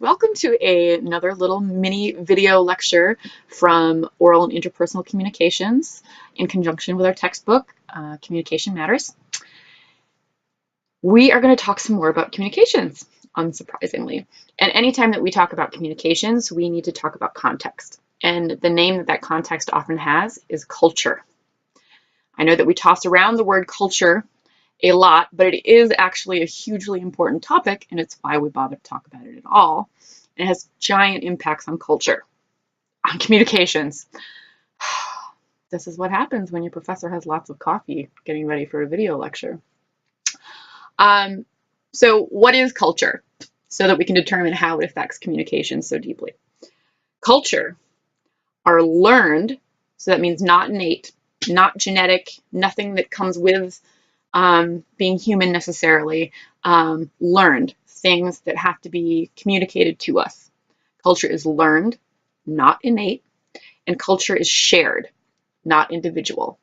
Welcome to another little mini video lecture from Oral and Interpersonal Communications in conjunction with our textbook, Communication Matters. We are going to talk some more about communications, unsurprisingly. And anytime that we talk about communications, we need to talk about context. And the name that that context often has is culture. I know that we toss around the word culture a lot, but it is actually a hugely important topic, and it's why we bother to talk about it at all. And it has giant impacts on culture, on communications. This is what happens when your professor has lots of coffee getting ready for a video lecture. So what is culture? So that we can determine how it affects communication so deeply. Culture are learned, so that means not innate, not genetic, nothing that comes with being human necessarily, learned, things that have to be communicated to us. Culture is learned, not innate, and culture is shared, not individual.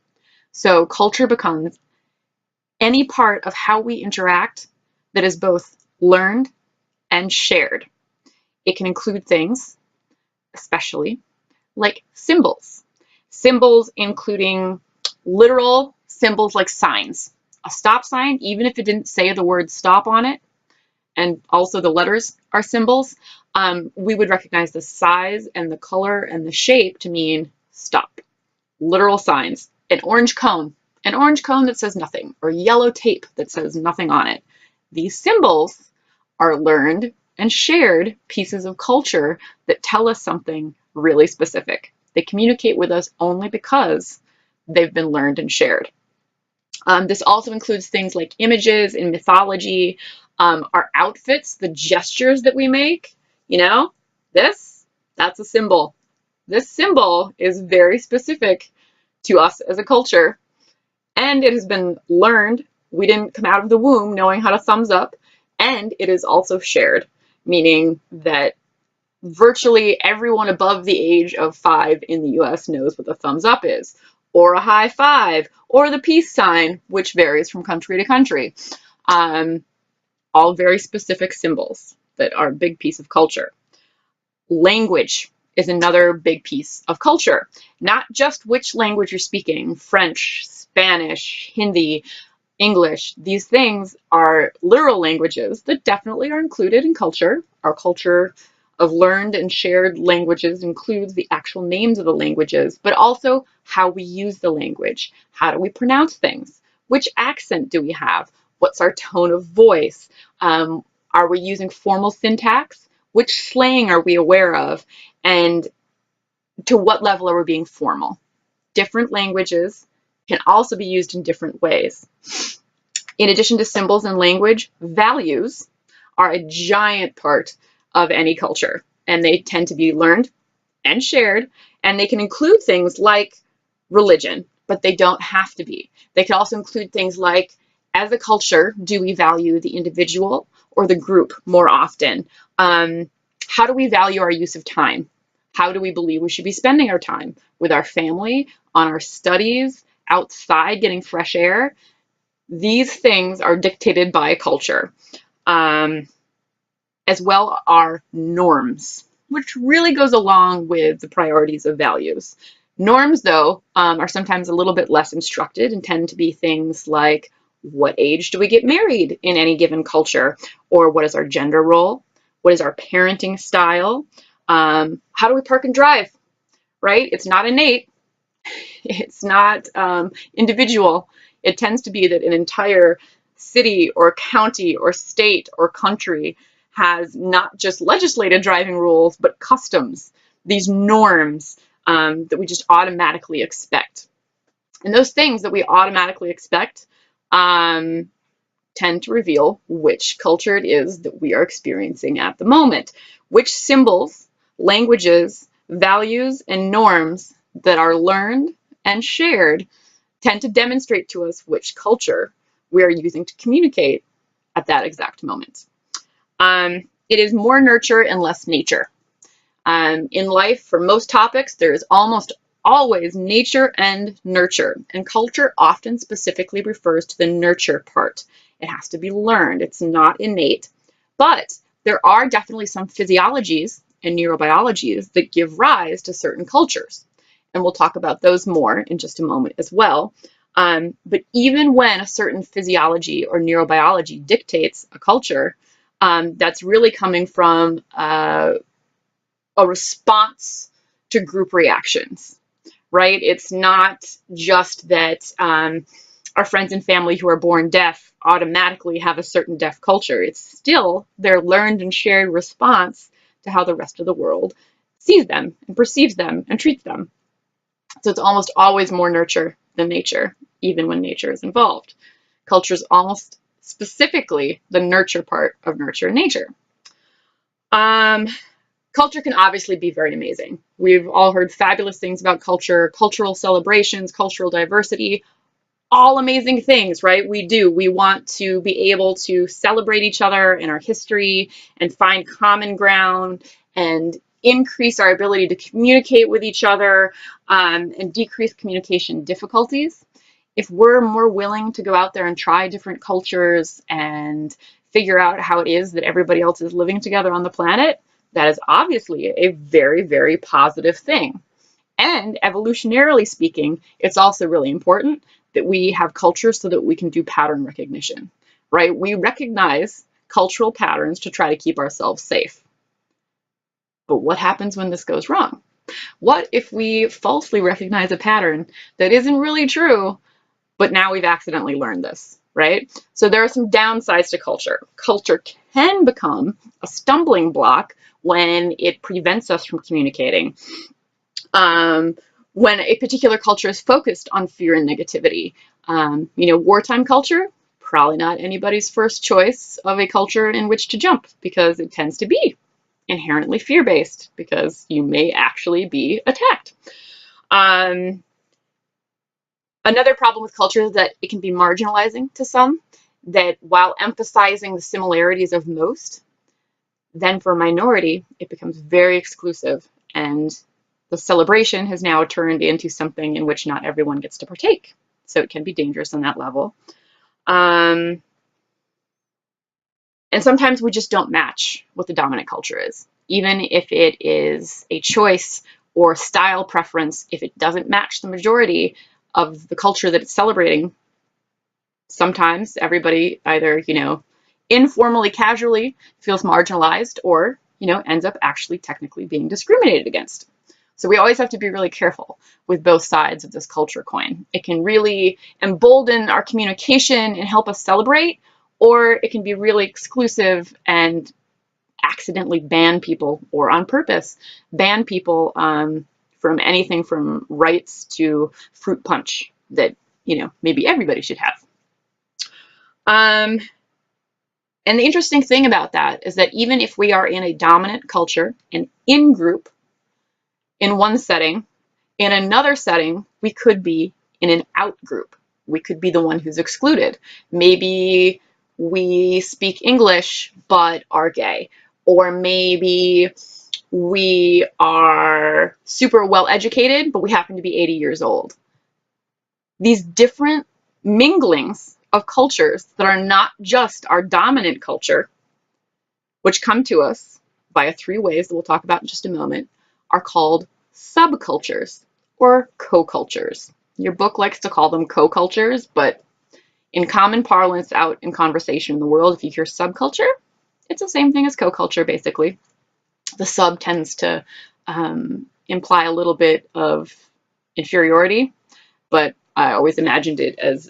So culture becomes any part of how we interact that is both learned and shared. It can include things, especially, like symbols. Symbols including literal symbols like signs. A stop sign, even if it didn't say the word stop on it, and also the letters are symbols, we would recognize the size and the color and the shape to mean stop. Literal signs. An orange cone that says nothing, or yellow tape that says nothing on it. These symbols are learned and shared pieces of culture that tell us something really specific. They communicate with us only because they've been learned and shared. This also includes things like images in mythology, our outfits, the gestures that we make. You know, that's a symbol. This symbol is very specific to us as a culture, and it has been learned. We didn't come out of the womb knowing how to thumbs up, and it is also shared, meaning that virtually everyone above the age of 5 in the US knows what the thumbs up is, or a high five, or the peace sign, which varies from country to country. All very specific symbols that are a big piece of culture. Language is another big piece of culture. Not just which language you're speaking, French, Spanish, Hindi, English. These things are literal languages that definitely are included in culture. Our culture of learned and shared languages includes the actual names of the languages, but also how we use the language. How do we pronounce things? Which accent do we have? What's our tone of voice? Are we using formal syntax? Which slang are we aware of? And to what level are we being formal? Different languages can also be used in different ways. In addition to symbols and language, values are a giant part of any culture, and they tend to be learned and shared, and they can include things like religion, but they don't have to be. They can also include things like, as a culture, do we value the individual or the group more often? How do we value our use of time? How do we believe we should be spending our time? With our family, on our studies, outside getting fresh air? These things are dictated by culture. As well are norms, which really goes along with the priorities of values. Norms, though, are sometimes a little bit less instructed and tend to be things like, what age do we get married in any given culture? Or what is our gender role? What is our parenting style? How do we park and drive, right? It's not innate. It's not individual. It tends to be that an entire city or county or state or country has not just legislated driving rules, but customs, these norms that we just automatically expect. And those things that we automatically expect tend to reveal which culture it is that we are experiencing at the moment, which symbols, languages, values, and norms that are learned and shared tend to demonstrate to us which culture we are using to communicate at that exact moment. It is more nurture and less nature. In life, for most topics, there is almost always nature and nurture, and culture often specifically refers to the nurture part. It has to be learned. It's not innate, but there are definitely some physiologies and neurobiologies that give rise to certain cultures. And we'll talk about those more in just a moment as well. But even when a certain physiology or neurobiology dictates a culture, that's really coming from a response to group reactions, right? It's not just that our friends and family who are born deaf automatically have a certain deaf culture. It's still their learned and shared response to how the rest of the world sees them and perceives them and treats them. So it's almost always more nurture than nature, even when nature is involved. Culture is almost specifically the nurture part of nurture and nature. Culture can obviously be very amazing. We've all heard fabulous things about culture, cultural celebrations, cultural diversity, all amazing things, right? We want to be able to celebrate each other and our history and find common ground and increase our ability to communicate with each other and decrease communication difficulties. If we're more willing to go out there and try different cultures and figure out how it is that everybody else is living together on the planet, that is obviously a very, very positive thing. And evolutionarily speaking, it's also really important that we have culture so that we can do pattern recognition, right? We recognize cultural patterns to try to keep ourselves safe. But what happens when this goes wrong? What if we falsely recognize a pattern that isn't really true, but now we've accidentally learned this, right? So there are some downsides to culture. Culture can become a stumbling block when it prevents us from communicating. When a particular culture is focused on fear and negativity. Wartime culture, probably not anybody's first choice of a culture in which to jump, because it tends to be inherently fear-based, because you may actually be attacked. Another problem with culture is that it can be marginalizing to some, that while emphasizing the similarities of most, then for a minority, it becomes very exclusive, and the celebration has now turned into something in which not everyone gets to partake. So it can be dangerous on that level. And sometimes we just don't match what the dominant culture is. Even if it is a choice or style preference, if it doesn't match the majority of the culture that it's celebrating, sometimes everybody either, informally, casually feels marginalized or, ends up actually technically being discriminated against. So we always have to be really careful with both sides of this culture coin. It can really embolden our communication and help us celebrate, or it can be really exclusive and accidentally ban people, or on purpose ban people from anything from rights to fruit punch that, maybe everybody should have. And the interesting thing about that is that even if we are in a dominant culture, an in-group, in one setting, in another setting, we could be in an out group. We could be the one who's excluded. Maybe we speak English but are gay, or maybe we are super well educated but we happen to be 80 years old. These different minglings of cultures that are not just our dominant culture, which come to us via three ways that we'll talk about in just a moment, are called subcultures or co-cultures. Your book likes to call them co-cultures, but in common parlance out in conversation in the world, if you hear subculture, it's the same thing as co-culture, basically. The sub tends to imply a little bit of inferiority, but I always imagined it as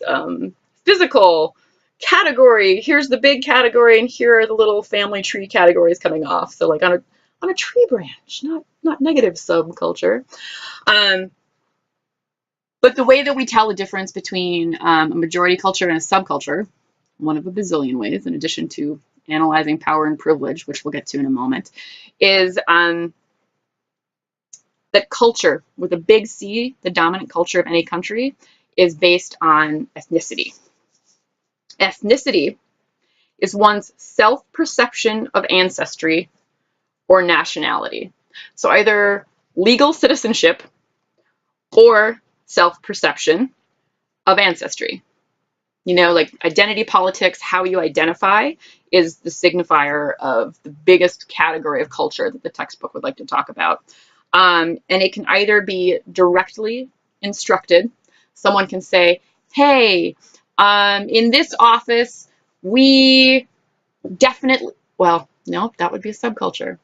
physical category. Here's the big category, and here are the little family tree categories coming off. So like on a tree branch, not negative subculture. But the way that we tell the difference between a majority culture and a subculture, one of a bazillion ways, in addition to analyzing power and privilege, which we'll get to in a moment, is that culture, with a big C, the dominant culture of any country, is based on ethnicity. Ethnicity is one's self-perception of ancestry or nationality. So either legal citizenship or self-perception of ancestry. You know, like identity politics, how you identify is the signifier of the biggest category of culture that the textbook would like to talk about. And it can either be directly instructed. Someone can say, hey, in this office, we definitely, well, no, that would be a subculture.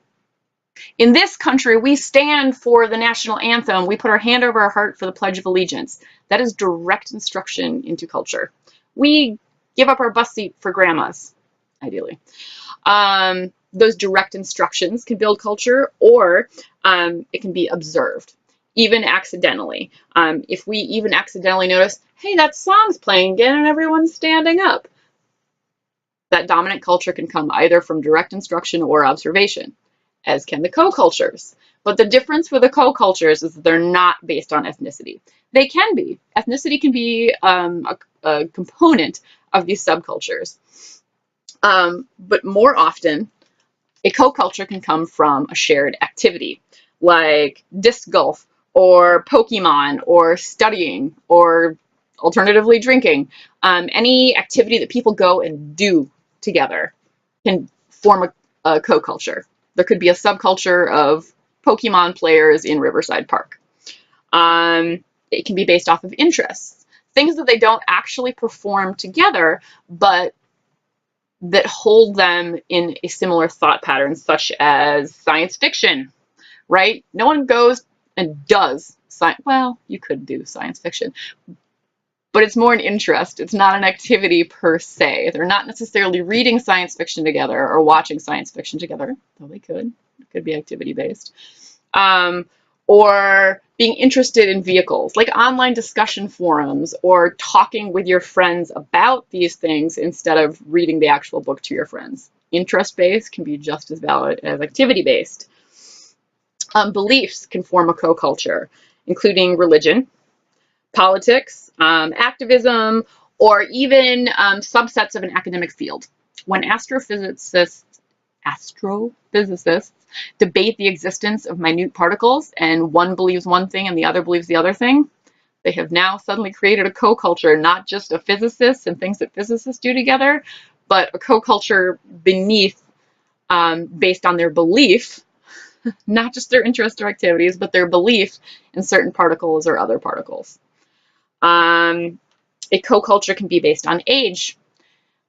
In this country, we stand for the national anthem. We put our hand over our heart for the Pledge of Allegiance. That is direct instruction into culture. We give up our bus seat for grandmas, ideally. Those direct instructions can build culture, or it can be observed, even accidentally. If we even accidentally notice, hey, that song's playing again and everyone's standing up, that dominant culture can come either from direct instruction or observation, as can the co-cultures. But the difference with the co-cultures is that they're not based on ethnicity. They can be. Ethnicity can be a component of these subcultures. But more often, a co-culture can come from a shared activity, like disc golf, or Pokemon, or studying, or alternatively drinking. Any activity that people go and do together can form a co-culture. There could be a subculture of Pokemon players in Riverside Park. It can be based off of interests, things that they don't actually perform together, but that hold them in a similar thought pattern, such as science fiction, right? No one goes and does science. Well, you could do science fiction, but it's more an interest. It's not an activity per se. They're not necessarily reading science fiction together or watching science fiction together, though they could. It could be activity-based. Or being interested in vehicles, like online discussion forums, or talking with your friends about these things instead of reading the actual book to your friends. Interest-based can be just as valid as activity-based. Beliefs can form a co-culture, including religion, politics, activism, or even subsets of an academic field. When astrophysicists debate the existence of minute particles, and one believes one thing and the other believes the other thing, they have now suddenly created a co-culture, not just of physicists and things that physicists do together, but a co-culture beneath, based on their belief, not just their interests or activities, but their belief in certain particles or other particles. A co-culture can be based on age.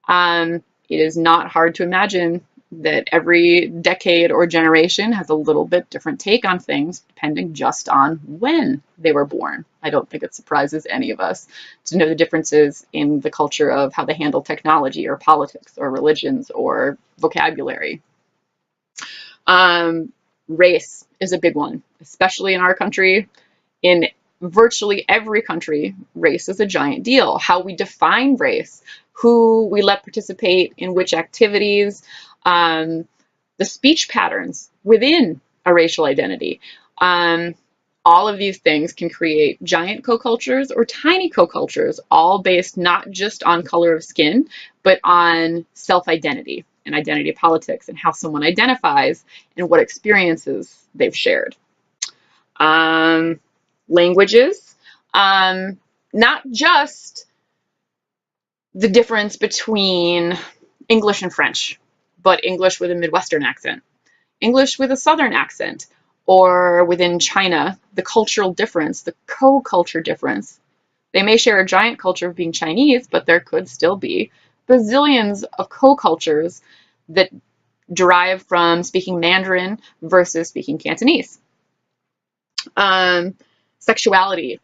It is not hard to imagine that every decade or generation has a little bit different take on things, depending just on when they were born. I don't think it surprises any of us to know the differences in the culture of how they handle technology or politics or religions or vocabulary. Race is a big one, especially in our country. In virtually every country, race is a giant deal. How we define race, who we let participate in which activities, the speech patterns within a racial identity. All of these things can create giant co-cultures or tiny co-cultures, all based not just on color of skin, but on self-identity and identity politics and how someone identifies and what experiences they've shared. Languages, not just the difference between English and French, but English with a Midwestern accent, English with a Southern accent, or within China, the cultural difference, the co-culture difference. They may share a giant culture of being Chinese, but there could still be bazillions of co-cultures that derive from speaking Mandarin versus speaking Cantonese. Sexuality,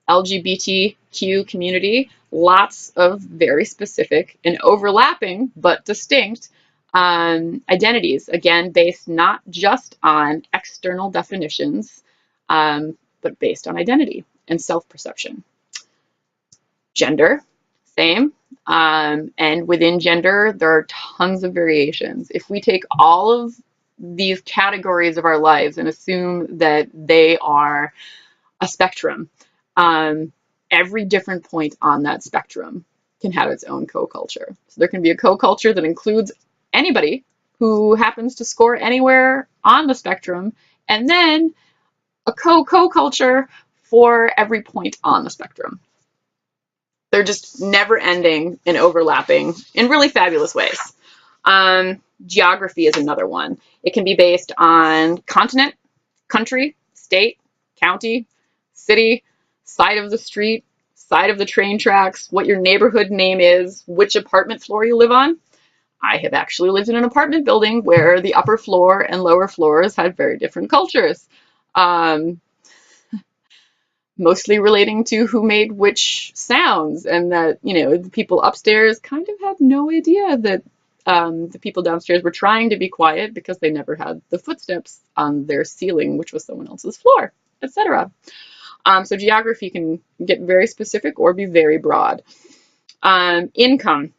LGBTQ community, lots of very specific and overlapping but distinct identities, again, based not just on external definitions, but based on identity and self-perception. Gender, same. And within gender, there are tons of variations. If we take all of these categories of our lives and assume that they are a spectrum, every different point on that spectrum can have its own co-culture. So there can be a co-culture that includes anybody who happens to score anywhere on the spectrum, and then a co-culture for every point on the spectrum. They're just never ending and overlapping in really fabulous ways. Geography is another one. It can be based on continent, country, state, county, city, side of the street, side of the train tracks, what your neighborhood name is, which apartment floor you live on. I have actually lived in an apartment building where the upper floor and lower floors had very different cultures. Um, Mostly relating to who made which sounds, and that, you know, the people upstairs kind of had no idea that the people downstairs were trying to be quiet because they never had the footsteps on their ceiling, which was someone else's floor, etc. So geography can get very specific or be very broad. Income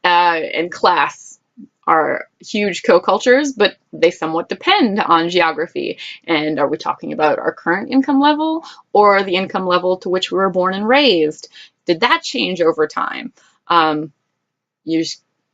and class are huge co-cultures, but they somewhat depend on geography. And are we talking about our current income level or the income level to which we were born and raised? Did that change over time? You're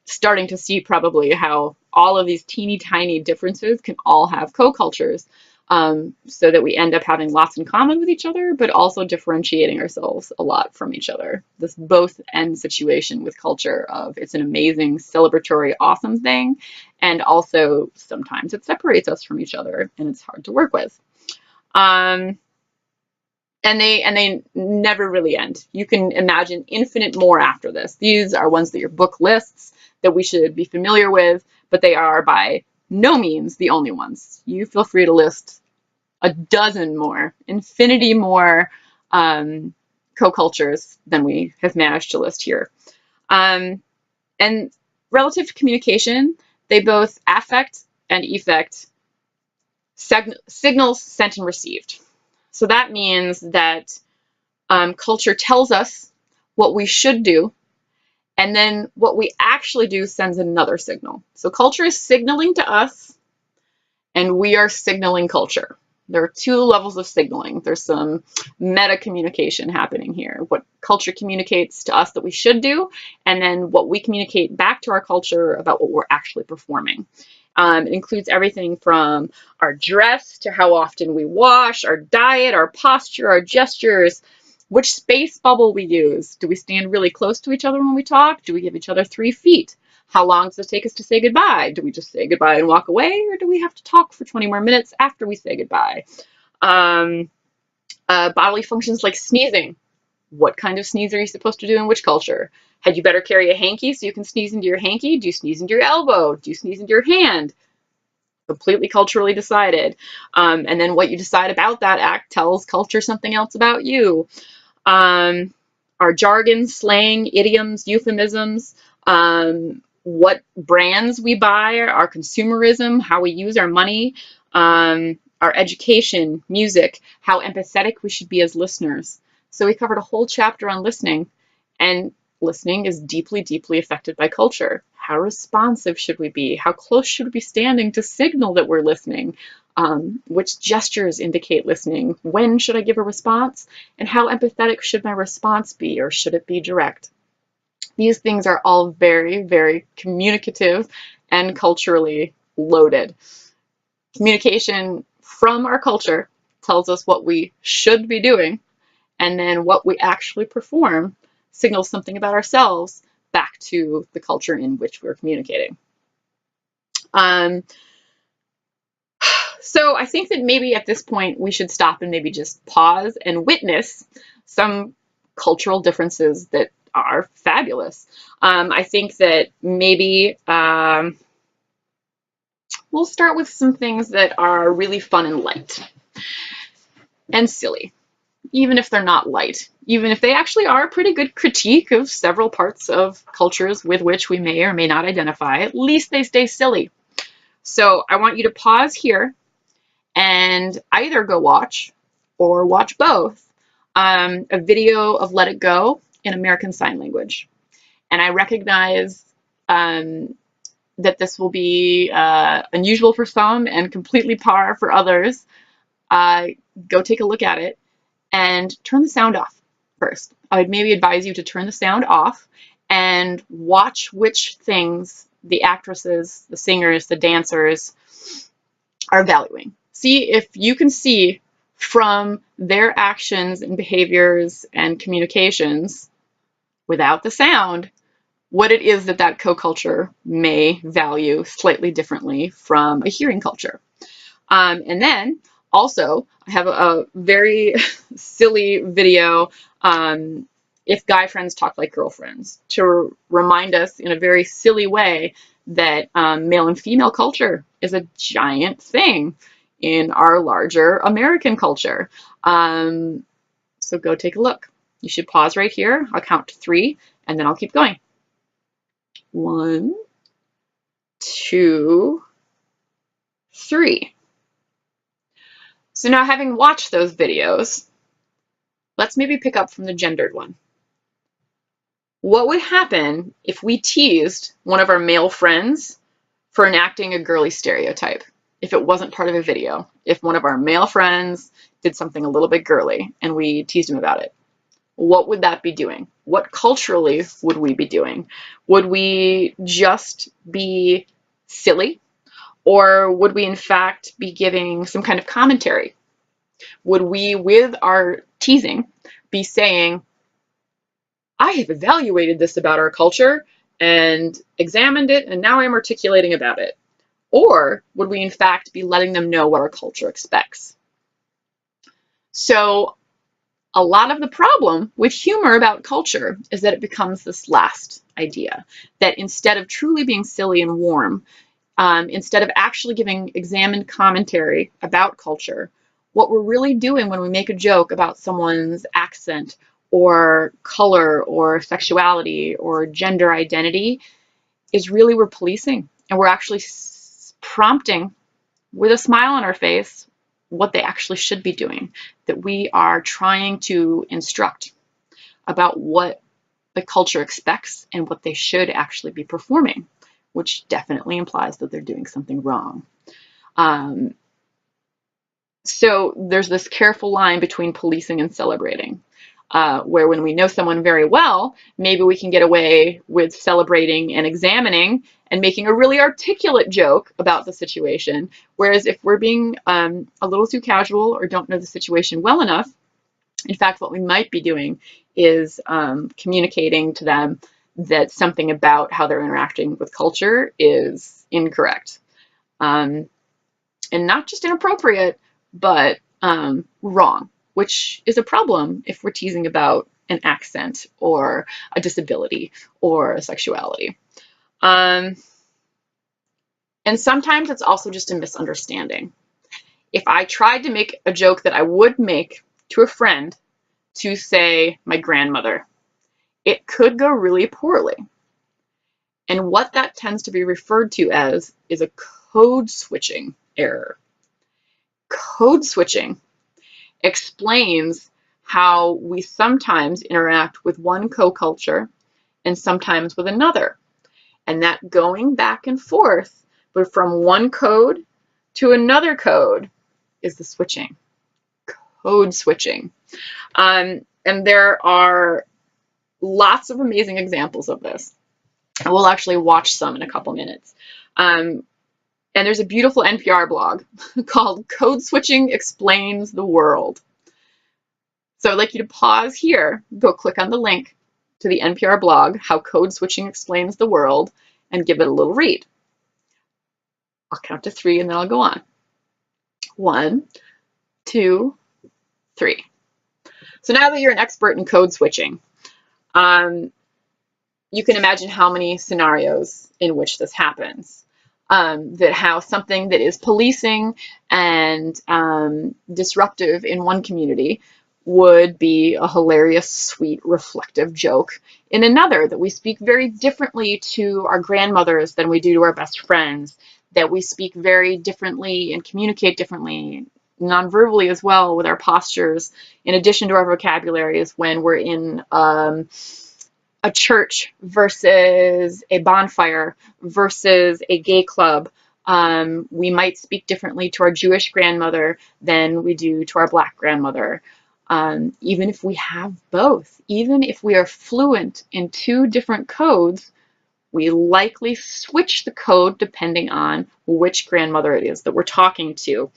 starting to see probably how all of these teeny tiny differences can all have co-cultures, so that we end up having lots in common with each other, but also differentiating ourselves a lot from each other. This both end situation with culture of it's an amazing, celebratory, awesome thing, and also sometimes it separates us from each other and it's hard to work with. And they never really end. You can imagine infinite more after this. These are ones that your book lists that we should be familiar with, but they are by no means the only ones. You feel free to list a dozen more, infinity more co-cultures than we have managed to list here. And relative to communication, they both affect and effect signals sent and received. So that means that culture tells us what we should do, and then what we actually do sends another signal. So culture is signaling to us, and we are signaling culture. There are two levels of signaling. There's some meta communication happening here. What culture communicates to us that we should do, and then what we communicate back to our culture about what we're actually performing. It includes everything from our dress to how often we wash, our diet, our posture, our gestures, which space bubble we use. Do we stand really close to each other when we talk? Do we give each other 3 feet? How long does it take us to say goodbye? Do we just say goodbye and walk away, or do we have to talk for 20 more minutes after we say goodbye? Bodily functions like sneezing. What kind of sneeze are you supposed to do in which culture? Had you better carry a hanky so you can sneeze into your hanky? Do you sneeze into your elbow? Do you sneeze into your hand? Completely culturally decided. And then what you decide about that act tells culture something else about you. Our jargon, slang, idioms, euphemisms, what brands we buy, our consumerism, how we use our money, our education, music, how empathetic we should be as listeners. So we covered a whole chapter on listening, and listening is deeply, deeply affected by culture. How responsive should we be? How close should we be standing to signal that we're listening? Which gestures indicate listening? When should I give a response? And how empathetic should my response be, or should it be direct? These things are all very, very communicative and culturally loaded. Communication from our culture tells us what we should be doing, and then what we actually perform signals something about ourselves back to the culture in which we're communicating. So I think that maybe at this point we should stop and maybe just pause and witness some cultural differences that are fabulous. I think that maybe we'll start with some things that are really fun and light and silly, even if they're not light, even if they actually are a pretty good critique of several parts of cultures with which we may or may not identify. At least they stay silly. So I want you to pause here and either go watch or watch both a video of Let It Go in American Sign Language. And I recognize that this will be unusual for some and completely par for others. Go take a look at it and turn the sound off first. I would maybe advise you to turn the sound off and watch which things the actresses, the singers, the dancers are valuing. See if you can see from their actions and behaviors and communications without the sound, what it is that that co-culture may value slightly differently from a hearing culture. And then also, I have a very silly video, if guy friends talk like girlfriends, to remind us in a very silly way that male and female culture is a giant thing in our larger American culture. So go take a look. You should pause right here. I'll count to 3, and then I'll keep going. 1, 2, 3. So now, having watched those videos, let's maybe pick up from the gendered one. What would happen if we teased one of our male friends for enacting a girly stereotype? If it wasn't part of a video, if one of our male friends did something a little bit girly and we teased him about it, what would that be doing? What culturally would we be doing? Would we just be silly? Or would we in fact be giving some kind of commentary? Would we, with our teasing, be saying, I have evaluated this about our culture and examined it, and now I'm articulating about it? Or would we in fact be letting them know what our culture expects? So a lot of the problem with humor about culture is that it becomes this last idea, that instead of truly being silly and warm, instead of actually giving examined commentary about culture, what we're really doing when we make a joke about someone's accent or color or sexuality or gender identity is really we're policing, and we're actually prompting with a smile on our face what they actually should be doing, that we are trying to instruct about what the culture expects and what they should actually be performing, which definitely implies that they're doing something wrong. So there's this careful line between policing and celebrating, where when we know someone very well, maybe we can get away with celebrating and examining and making a really articulate joke about the situation. Whereas if we're being a little too casual or don't know the situation well enough, in fact, what we might be doing is communicating to them that something about how they're interacting with culture is incorrect. And not just inappropriate, but wrong, which is a problem if we're teasing about an accent or a disability or a sexuality. And sometimes it's also just a misunderstanding. If I tried to make a joke that I would make to a friend to say my grandmother, it could go really poorly. And what that tends to be referred to as is a code switching error. Code switching explains how we sometimes interact with one co-culture and sometimes with another. And that going back and forth, but from one code to another code, is the switching. Code switching. And there are lots of amazing examples of this. And we'll actually watch some in a couple minutes. And there's a beautiful NPR blog called Code Switching Explains the World. So I'd like you to pause here, go click on the link to the NPR blog, How Code Switching Explains the World, and give it a little read. I'll count to 3 and then I'll go on. 1, 2, 3. So now that you're an expert in code switching, you can imagine how many scenarios in which this happens. That how something that is policing and disruptive in one community would be a hilarious, sweet, reflective joke in another, that we speak very differently to our grandmothers than we do to our best friends, that we speak very differently and communicate differently non-verbally as well with our postures, in addition to our vocabularies, when we're in a church versus a bonfire versus a gay club. We might speak differently to our Jewish grandmother than we do to our Black grandmother. Even if we have both, even if we are fluent in 2 different codes, we likely switch the code depending on which grandmother it is that we're talking to.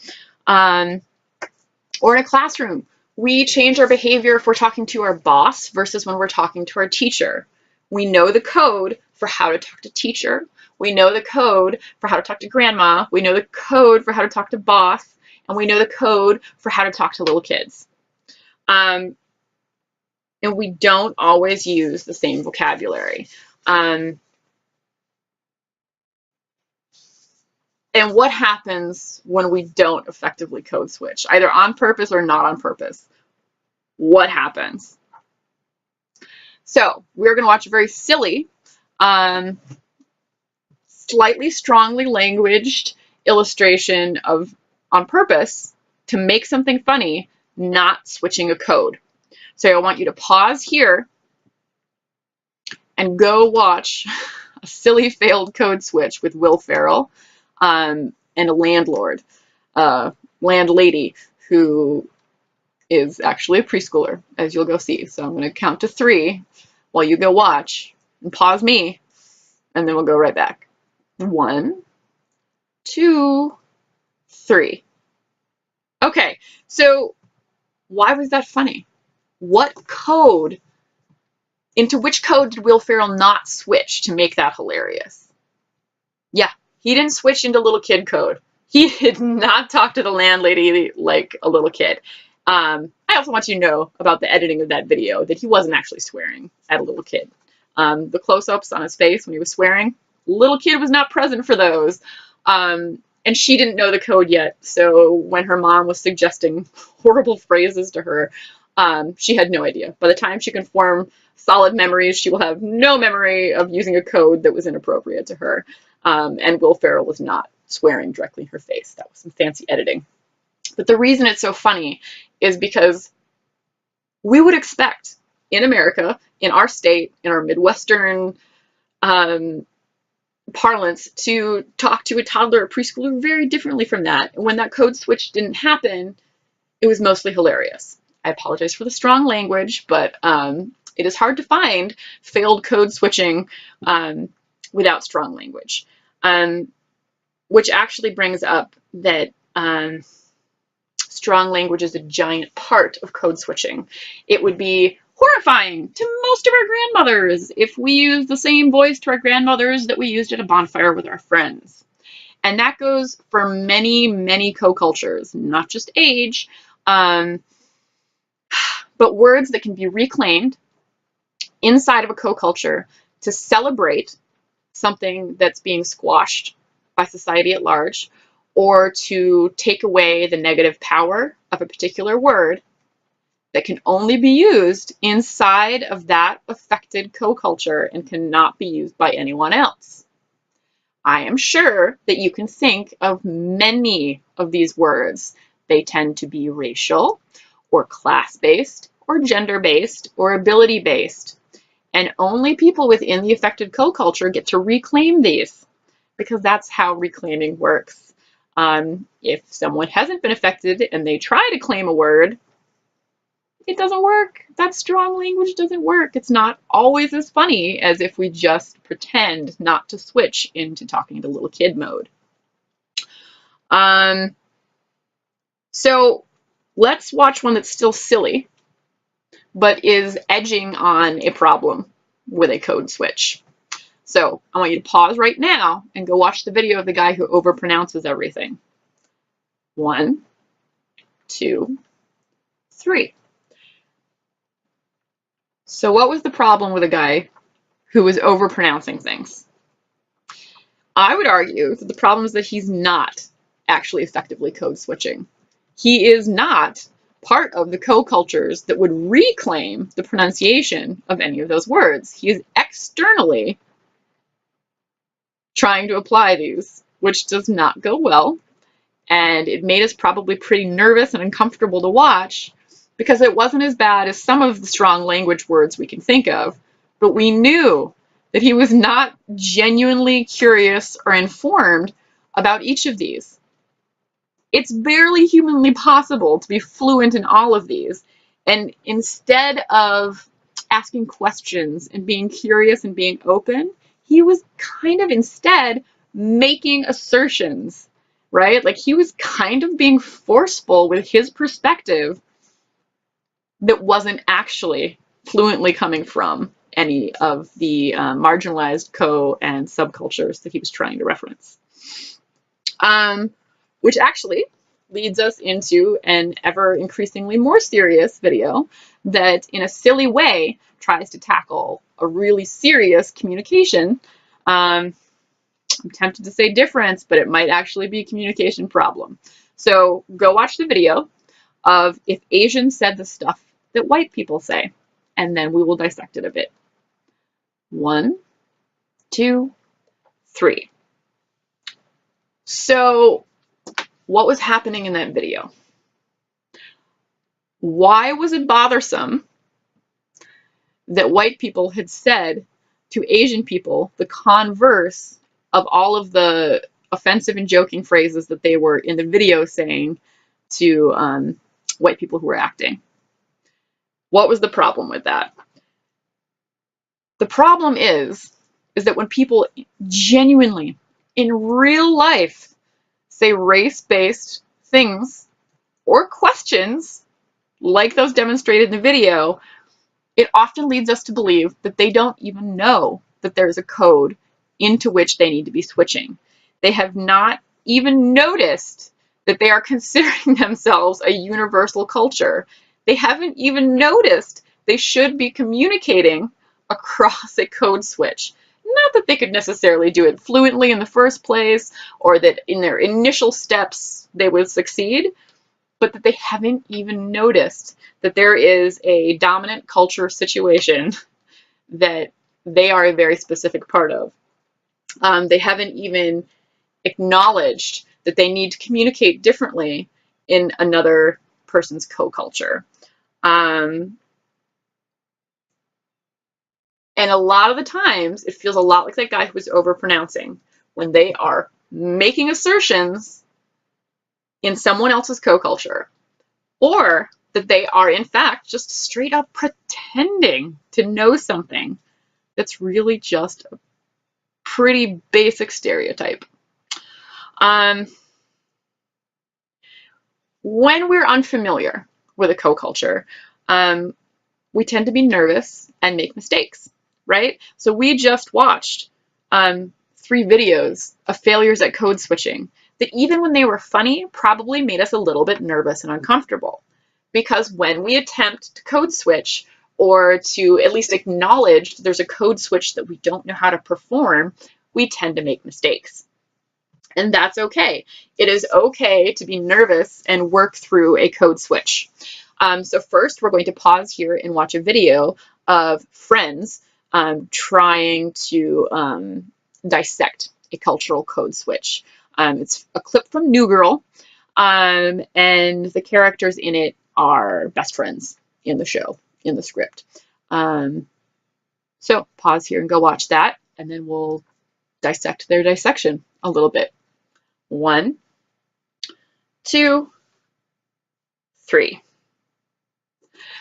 Or in a classroom We change our behavior if we're talking to our boss versus when we're talking to our teacher. We know the code for how to talk to teacher. We know the code for how to talk to grandma. We know the code for how to talk to boss. And we know the code for how to talk to little kids. And we don't always use the same vocabulary. And what happens when we don't effectively code switch, either on purpose or not on purpose? What happens? So we're going to watch a very silly, slightly strongly languaged illustration of on purpose to make something funny, not switching a code. So I want you to pause here and go watch a silly failed code switch with Will Ferrell and a landlord, landlady who is actually a preschooler, as you'll go see. So I'm going to count to 3 while you go watch and pause me, and then we'll go right back. 1, 2, 3. Okay, so why was that funny? What code, into which code did Will Ferrell not switch to make that hilarious? Yeah, he didn't switch into little kid code. He did not talk to the landlady like a little kid. I also want you to know about the editing of that video that he wasn't actually swearing at a little kid. The close-ups on his face when he was swearing, little kid was not present for those. And she didn't know the code yet, so when her mom was suggesting horrible phrases to her, she had no idea. By the time she can form solid memories, she will have no memory of using a code that was inappropriate to her. And Will Ferrell was not swearing directly in her face. That was some fancy editing. But the reason it's so funny is because we would expect in America, in our state, in our Midwestern parlance, to talk to a toddler or preschooler very differently from that. And when that code switch didn't happen, it was mostly hilarious. I apologize for the strong language, but it is hard to find failed code switching without strong language, which actually brings up that strong language is a giant part of code switching. It would be horrifying to most of our grandmothers if we used the same voice to our grandmothers that we used at a bonfire with our friends. And that goes for many, many co-cultures, not just age, but words that can be reclaimed inside of a co-culture to celebrate something that's being squashed by society at large, or to take away the negative power of a particular word that can only be used inside of that affected co-culture and cannot be used by anyone else. I am sure that you can think of many of these words. They tend to be racial, or class-based, or gender-based, or ability-based. And only people within the affected co-culture get to reclaim these, because that's how reclaiming works. If someone hasn't been affected and they try to claim a word, it doesn't work. That strong language doesn't work. It's not always as funny as if we just pretend not to switch into talking to little kid mode. So let's watch one that's still silly, but is edging on a problem with a code switch. So I want you to pause right now and go watch the video of the guy who overpronounces everything. 1, 2, 3. So what was the problem with a guy who was overpronouncing things? I would argue that the problem is that he's not actually effectively code switching. He is not part of the co-cultures that would reclaim the pronunciation of any of those words. He is externally trying to apply these, which does not go well. And it made us probably pretty nervous and uncomfortable to watch, because it wasn't as bad as some of the strong language words we can think of, but we knew that he was not genuinely curious or informed about each of these. It's barely humanly possible to be fluent in all of these, and instead of asking questions and being curious and being open, he was kind of instead making assertions, right? Like he was kind of being forceful with his perspective that wasn't actually fluently coming from any of the marginalized co and subcultures that he was trying to reference. Which actually leads us into an ever increasingly more serious video that, in a silly way, tries to tackle a really serious communication. I'm tempted to say difference, but it might actually be a communication problem. So go watch the video of if Asians said the stuff that white people say, and then we will dissect it a bit. 1, 2, 3. So what was happening in that video? Why was it bothersome that white people had said to Asian people the converse of all of the offensive and joking phrases that they were in the video saying to white people who were acting? What was the problem with that? The problem is that when people genuinely, in real life, say race-based things or questions like those demonstrated in the video, it often leads us to believe that they don't even know that there's a code into which they need to be switching. They have not even noticed that they are considering themselves a universal culture. They haven't even noticed they should be communicating across a code switch. Not that they could necessarily do it fluently in the first place, or that in their initial steps they would succeed, but that they haven't even noticed that there is a dominant culture situation that they are a very specific part of. They haven't even acknowledged that they need to communicate differently in another person's co-culture. And a lot of the times, it feels a lot like that guy who was overpronouncing when they are making assertions in someone else's co-culture, or that they are, in fact, just straight up pretending to know something that's really just a pretty basic stereotype. When we're unfamiliar with a co-culture, we tend to be nervous and make mistakes, right? So we just watched 3 videos of failures at code switching that, even when they were funny, probably made us a little bit nervous and uncomfortable. Because when we attempt to code switch, or to at least acknowledge there's a code switch that we don't know how to perform, we tend to make mistakes. And that's okay. It is okay to be nervous and work through a code switch. So first, we're going to pause here and watch a video of friends trying to dissect a cultural code switch. It's a clip from New Girl, and the characters in it are best friends in the show, in the script. So pause here and go watch that, and then we'll dissect their dissection a little bit. 1, 2, 3.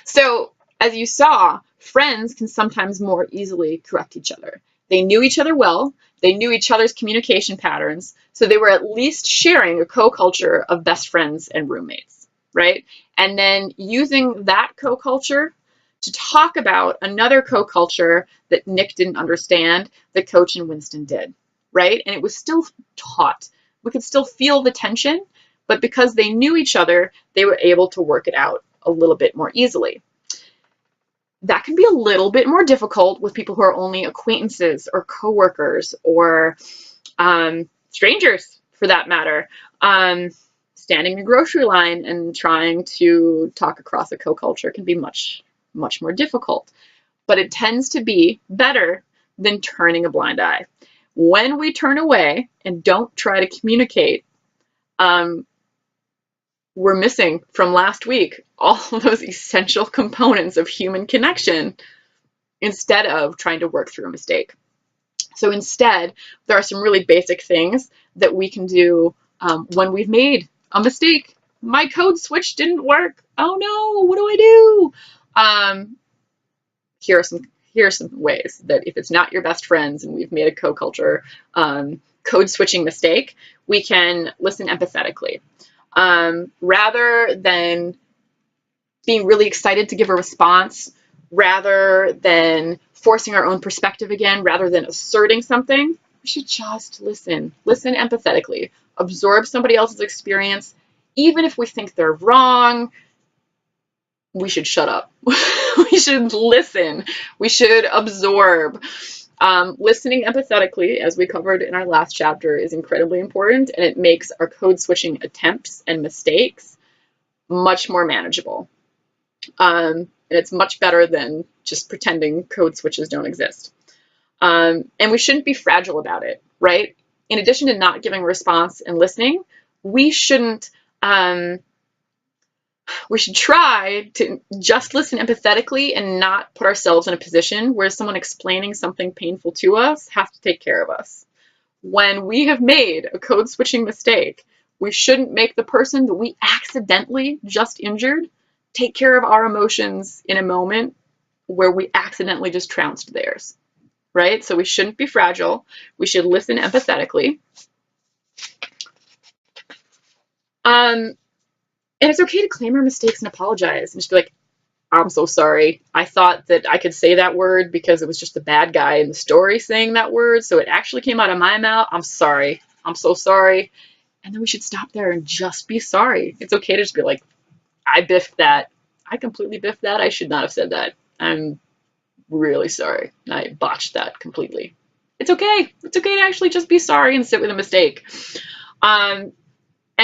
So as you saw, friends can sometimes more easily correct each other. They knew each other well, they knew each other's communication patterns, so they were at least sharing a co-culture of best friends and roommates, right? And then using that co-culture to talk about another co-culture that Nick didn't understand, that Coach and Winston did, right? And it was still taught. We could still feel the tension, but because they knew each other, they were able to work it out a little bit more easily. That can be a little bit more difficult with people who are only acquaintances or coworkers or strangers, for that matter. Standing in a grocery line and trying to talk across a co-culture can be much, much more difficult. But it tends to be better than turning a blind eye. When we turn away and don't try to communicate, we're missing from last week all of those essential components of human connection instead of trying to work through a mistake. So instead, there are some really basic things that we can do when we've made a mistake. My code switch didn't work. Oh no, what do I do? Here are some ways that if it's not your best friends and we've made a co-culture code switching mistake, we can listen empathetically. Rather than being really excited to give a response rather than forcing our own perspective again, rather than asserting something. We should just listen empathetically, absorb somebody else's experience. Even if we think they're wrong, we should shut up. We should listen. We should absorb. Listening empathetically, as we covered in our last chapter, is incredibly important, and it makes our code switching attempts and mistakes much more manageable. And it's much better than just pretending code switches don't exist. And we shouldn't be fragile about it, right? In addition to not giving a response and listening, we shouldn't we should try to just listen empathetically and not put ourselves in a position where someone explaining something painful to us has to take care of us. When we have made a code switching mistake, we shouldn't make the person that we accidentally just injured take care of our emotions in a moment where we accidentally just trounced theirs, right? So we shouldn't be fragile. We should listen empathetically. And it's okay to claim our mistakes and apologize and just be like, I'm so sorry. I thought that I could say that word because it was just the bad guy in the story saying that word, so it actually came out of my mouth. I'm sorry. I'm so sorry. And then we should stop there and just be sorry. It's okay to just be like, I biffed that. I completely biffed that. I should not have said that. I'm really sorry. I botched that completely. It's okay. It's okay to actually just be sorry and sit with a mistake. And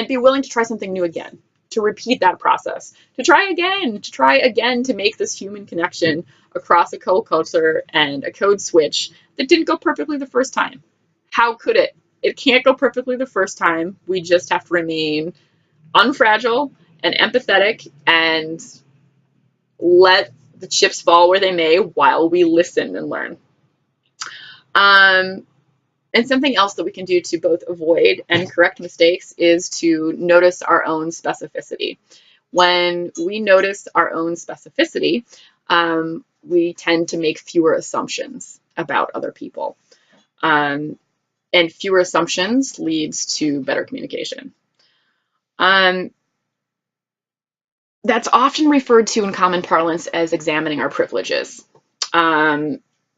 be willing to try something new again, to repeat that process, to try again to make this human connection across a code culture and a code switch that didn't go perfectly the first time. How could it? It can't go perfectly the first time. We just have to remain unfragile and empathetic and let the chips fall where they may while we listen and learn. And something else that we can do to both avoid and correct mistakes is to notice our own specificity. When we notice our own specificity, we tend to make fewer assumptions about other people. And fewer assumptions leads to better communication. That's often referred to in common parlance as examining our privileges.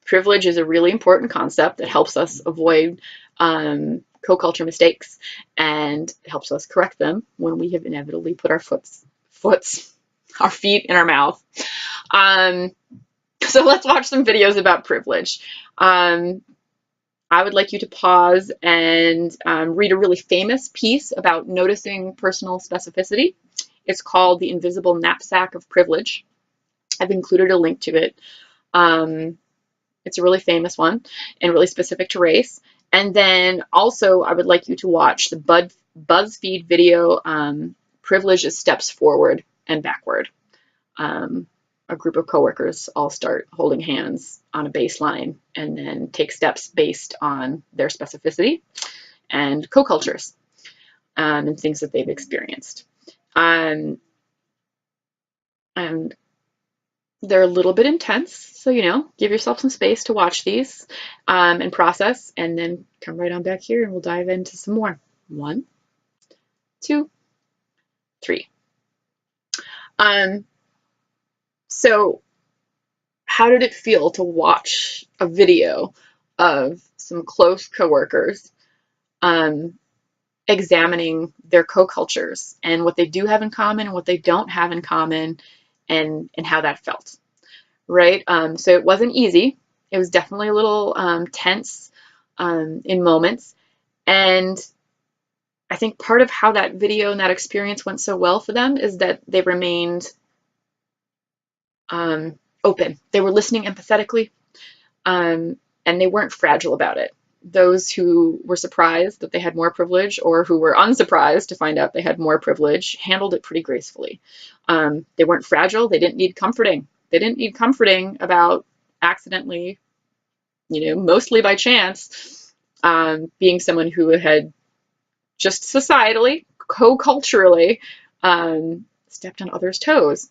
Privilege is a really important concept that helps us avoid co-culture mistakes and helps us correct them when we have inevitably put our feet in our mouth. So let's watch some videos about privilege. I would like you to pause and read a really famous piece about noticing personal specificity. It's called The Invisible Knapsack of Privilege. I've included a link to it. It's a really famous one and really specific to race. And then also I would like you to watch the BuzzFeed video, Privilege is Steps Forward and Backward. A group of coworkers all start holding hands on a baseline and then take steps based on their specificity and co-cultures and things that they've experienced. And they're a little bit intense, so, give yourself some space to watch these and process, and then come right on back here and we'll dive into some more. 1, 2, 3. So how did it feel to watch a video of some close coworkers examining their co-cultures and what they do have in common and what they don't have in common, and how that felt, right? So it wasn't easy. It was definitely a little tense in moments. And I think part of how that video and that experience went so well for them is that they remained open. They were listening empathetically, and they weren't fragile about it. Those who were surprised that they had more privilege, or who were unsurprised to find out they had more privilege, handled it pretty gracefully. They weren't fragile. They didn't need comforting. They didn't need comforting about accidentally, mostly by chance, being someone who had just societally, co-culturally, stepped on others' toes,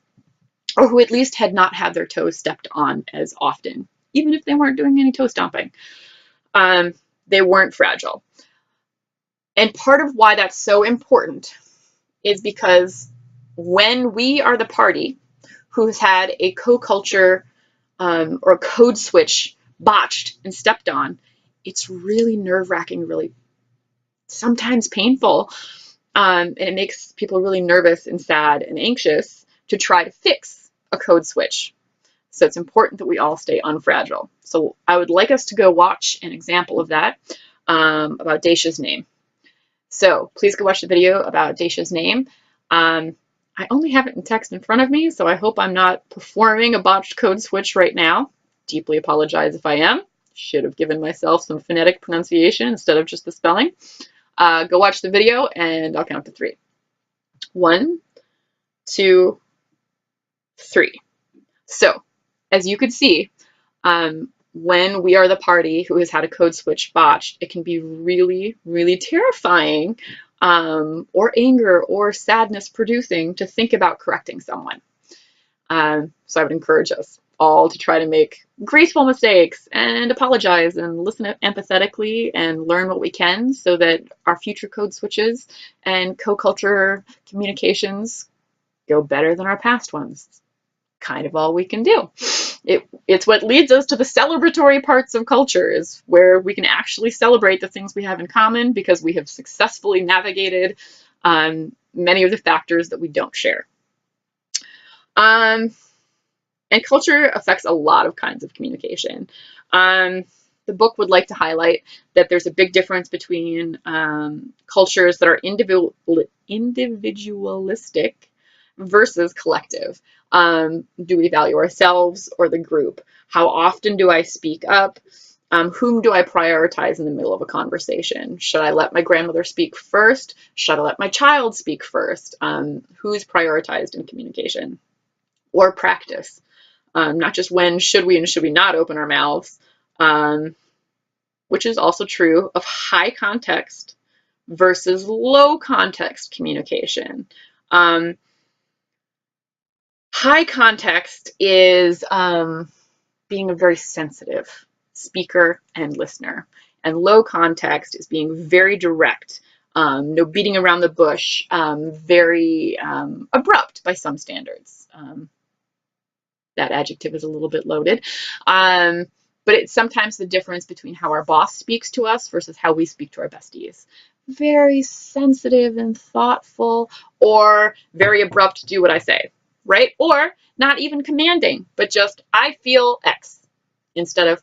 or who at least had not had their toes stepped on as often, even if they weren't doing any toe stomping. They weren't fragile. And part of why that's so important is because when we are the party who has had a co-culture or a code switch botched and stepped on, it's really nerve-wracking, really sometimes painful, and it makes people really nervous and sad and anxious to try to fix a code switch. So it's important that we all stay unfragile. So I would like us to go watch an example of that about Dacia's name. So please go watch the video about Dacia's name. I only have it in text in front of me, so I hope I'm not performing a botched code switch right now. Deeply apologize if I am. Should have given myself some phonetic pronunciation instead of just the spelling. Go watch the video and I'll count to 3. 1, 2, 3. So, as you could see, when we are the party who has had a code switch botched, it can be really, really terrifying or anger or sadness producing to think about correcting someone. So I would encourage us all to try to make graceful mistakes and apologize and listen empathetically and learn what we can so that our future code switches and co-culture communications go better than our past ones. Kind of all we can do. It's what leads us to the celebratory parts of culture, is where we can actually celebrate the things we have in common because we have successfully navigated many of the factors that we don't share. And culture affects a lot of kinds of communication. The book would like to highlight that there's a big difference between cultures that are individualistic versus collective. Do we value ourselves or the group? How often do I speak up? Whom do I prioritize in the middle of a conversation? Should I let my grandmother speak first? Should I let my child speak first? Who's prioritized in communication or practice? Not just when should we and should we not open our mouths, which is also true of high context versus low context communication. High context is being a very sensitive speaker and listener, and low context is being very direct, no beating around the bush, very abrupt by some standards. That adjective is a little bit loaded, but it's sometimes the difference between how our boss speaks to us versus how we speak to our besties. Very sensitive and thoughtful, or very abrupt, do what I say, right? Or not even commanding, but just, I feel X, instead of,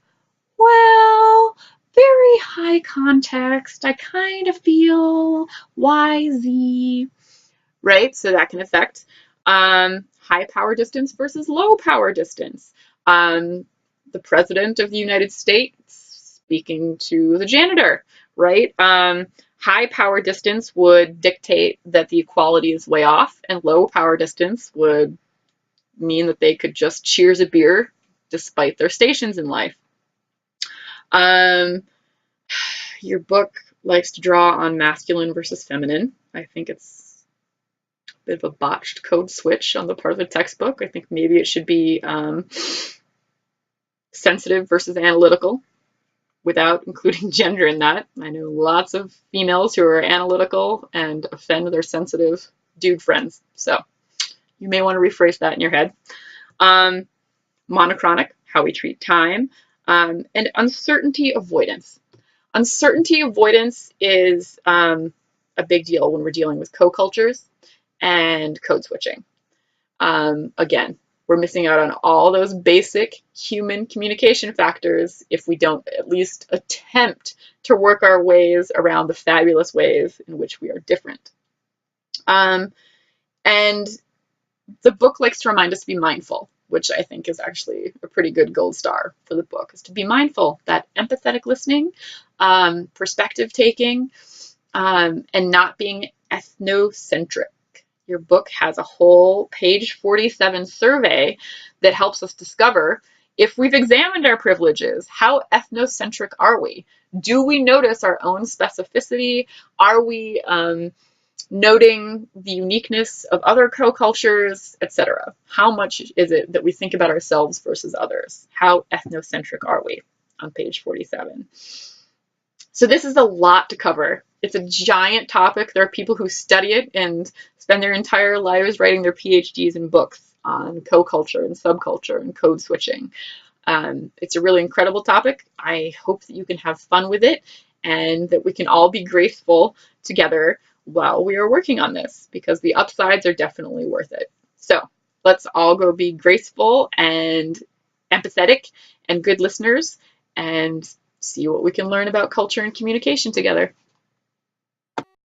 well, very high context, I kind of feel Y, Z, right? So that can affect high power distance versus low power distance. The president of the United States speaking to the janitor, right? High power distance would dictate that the equality is way off, and low power distance would mean that they could just cheers a beer despite their stations in life. Your book likes to draw on masculine versus feminine. I think it's bit of a botched code switch on the part of the textbook. I think maybe it should be sensitive versus analytical without including gender in that. I know lots of females who are analytical and offend their sensitive dude friends. So you may want to rephrase that in your head. Monochronic, how we treat time, and uncertainty avoidance. Uncertainty avoidance is a big deal when we're dealing with co-cultures and code switching. Again, we're missing out on all those basic human communication factors if we don't at least attempt to work our ways around the fabulous ways in which we are different. And the book likes to remind us to be mindful, which I think is actually a pretty good gold star for the book, is to be mindful that empathetic listening, perspective taking, and not being ethnocentric. Your book has a whole page 47 survey that helps us discover if we've examined our privileges, how ethnocentric are we? Do we notice our own specificity? Are we noting the uniqueness of other co-cultures, etc.? How much is it that we think about ourselves versus others? How ethnocentric are we? On page 47. So this is a lot to cover. It's a giant topic. There are people who study it and spend their entire lives writing their PhDs in books on co-culture and subculture and code switching. It's a really incredible topic. I hope that you can have fun with it and that we can all be graceful together while we are working on this, because the upsides are definitely worth it. So let's all go be graceful and empathetic and good listeners and see what we can learn about culture and communication together.